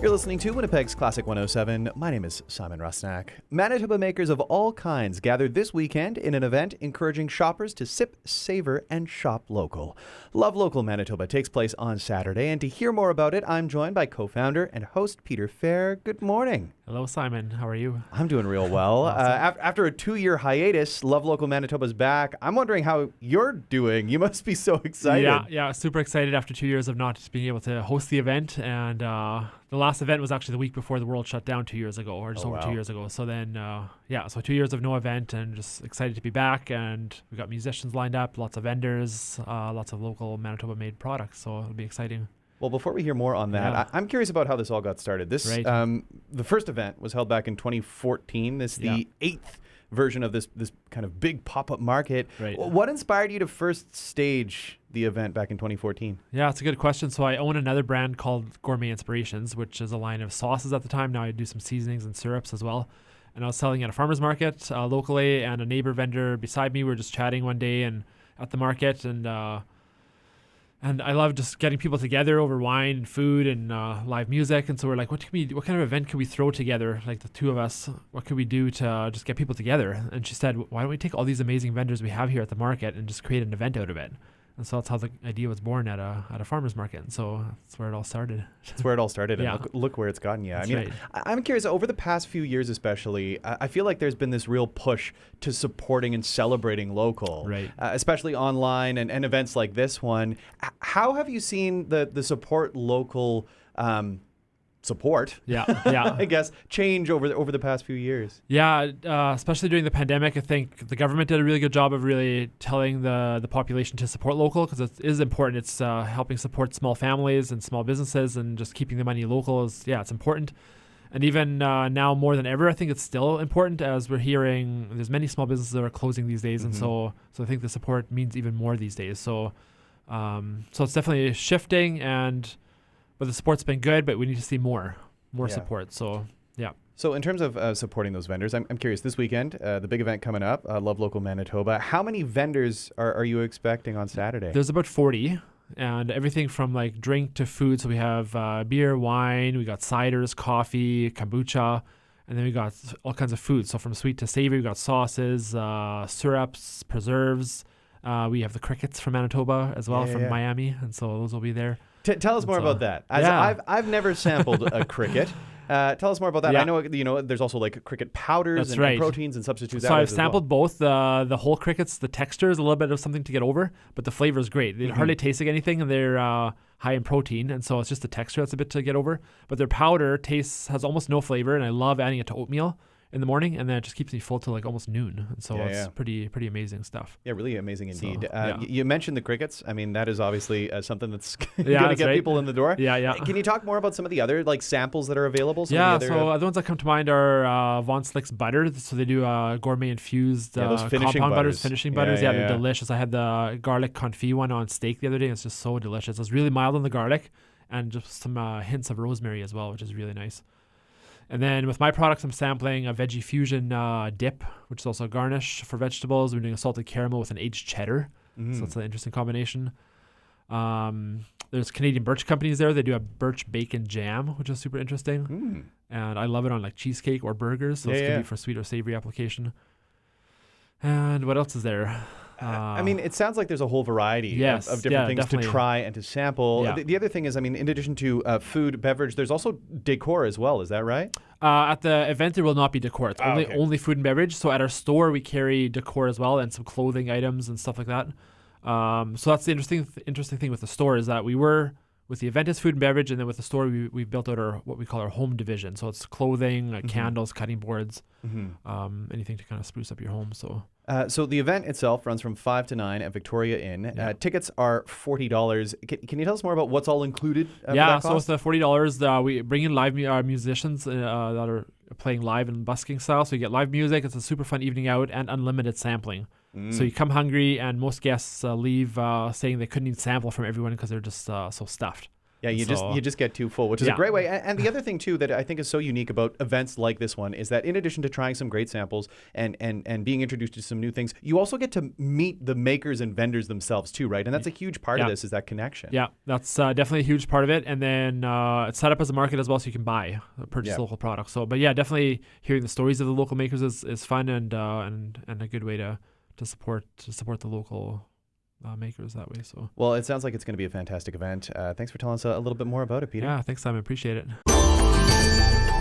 You're listening to Winnipeg's Classic 107. My name is Simon Rusnak. Manitoba makers of all kinds gathered this weekend in an event encouraging shoppers to sip, savor, and shop local. Love Local Manitoba takes place on Saturday, and to hear more about it, I'm joined by co-founder and host Peter Fair. Good morning. Hello, Simon. How are you? I'm doing real well. Awesome. After a 2-year hiatus, Love Local Manitoba's back. I'm wondering how you're doing. You must be so excited. Yeah, super excited after 2 years of not being able to host the event. And the last event was actually the week before the world shut down 2 years ago, or just over 2 years ago. So then, so 2 years of no event, and just excited to be back. And we got musicians lined up, lots of vendors, lots of local Manitoba-made products. So it'll be exciting. Well, before we hear more on that, I'm curious about how this all got started. The first event was held back in 2014. The 8th version of this kind of big pop-up market. Right. What inspired you to first stage the event back in 2014? Yeah, it's a good question. So I own another brand called Gourmet Inspirations, which is a line of sauces at the time. Now I do some seasonings and syrups as well. And I was selling at a farmer's market locally, and a neighbor vendor beside me. We were just chatting one day and at the market, and I love just getting people together over wine and food and live music. And so we're like, what kind of event can we throw together, like the two of us? What could we do to just get people together? And she said, why don't we take all these amazing vendors we have here at the market and just create an event out of it? And so that's how the idea was born at a farmer's market. And so that's where it all started. That's where it all started. Yeah. And look where it's gotten you. That's I mean, right. I'm curious, over the past few years especially, I feel like there's been this real push to supporting and celebrating local, Right. Especially online and events like this one. How have you seen the support local support, Yeah. I guess, change over the past few years? Yeah, especially during the pandemic, I think the government did a really good job of really telling the population to support local, because it is important. It's helping support small families and small businesses, and just keeping the money local it's important. And even now more than ever, I think it's still important, as we're hearing there's many small businesses that are closing these days. And so I think the support means even more these days. So it's definitely shifting, but the support's been good, but we need to see more support. So, yeah. So in terms of supporting those vendors, I'm curious, this weekend, the big event coming up, Love Local Manitoba, how many vendors are you expecting on Saturday? There's about 40, and everything from like drink to food. So we have beer, wine, we got ciders, coffee, kombucha, and then we got all kinds of food. So from sweet to savory, we got sauces, syrups, preserves. We have the crickets from Manitoba as well, from Miami, and so those will be there. Tell us more about that. I've never sampled a cricket. Tell us more about that. Yeah. I know there's also like cricket powders and proteins and substitutes. So I've sampled both. The whole crickets, the texture is a little bit of something to get over, but the flavor is great. They hardly taste like anything, and they're high in protein, and so it's just the texture that's a bit to get over. But their powder has almost no flavor, and I love adding it to oatmeal in the morning, and then it just keeps me full till like almost noon. And so it's pretty amazing stuff. Yeah, really amazing indeed. So, you mentioned the crickets. I mean, that is obviously something that's going to get people in the door. Yeah. Can you talk more about some of the other like samples that are available? So the ones that come to mind are Von Slick's butter. So they do gourmet infused those finishing compound finishing butters. Yeah, they're delicious. I had the garlic confit one on steak the other day. It's just so delicious. It's really mild on the garlic, and just some hints of rosemary as well, which is really nice. And then with my products, I'm sampling a veggie fusion dip, which is also a garnish for vegetables. We're doing a salted caramel with an aged cheddar. So it's an interesting combination. There's Canadian birch companies there. They do a birch bacon jam, which is super interesting. And I love it on like cheesecake or burgers. So it's going to be for sweet or savory application. And what else is there? I mean, it sounds like there's a whole variety of different things definitely to try and to sample. Yeah. The other thing is, I mean, in addition to food, beverage, there's also decor as well. Is that right? At the event, there will not be decor. It's only food and beverage. So at our store, we carry decor as well, and some clothing items and stuff like that. So that's the interesting thing with the store, is that we were with the event is food and beverage, and then with the store, we built out what we call our home division. So it's clothing, candles, cutting boards, anything to kind of spruce up your home. So the event itself runs from 5 to 9 at Victoria Inn. Tickets are $40. Can you tell us more about what's all included? So with the $40, we bring in live musicians that are playing live and busking style. So you get live music. It's a super fun evening out, and unlimited sampling. So you come hungry, and most guests leave saying they couldn't even sample from everyone because they're just so stuffed. Yeah, you So- just get too full, which is a Yeah. great way. And the other thing too that I think is so unique about events like this one is that in addition to trying some great samples and being introduced to some new things, you also get to meet the makers and vendors themselves too, right? And that's a huge part of Yeah. this is that connection. Yeah, that's definitely a huge part of it. And then it's set up as a market as well, so you can purchase Yeah. local products. So, but yeah, definitely hearing the stories of the local makers is fun and a good way to support the local makers that way. So, Well, it sounds like it's going to be a fantastic event. Thanks for telling us a little bit more about it, Peter. yeah, thanks, Simon. Appreciate it.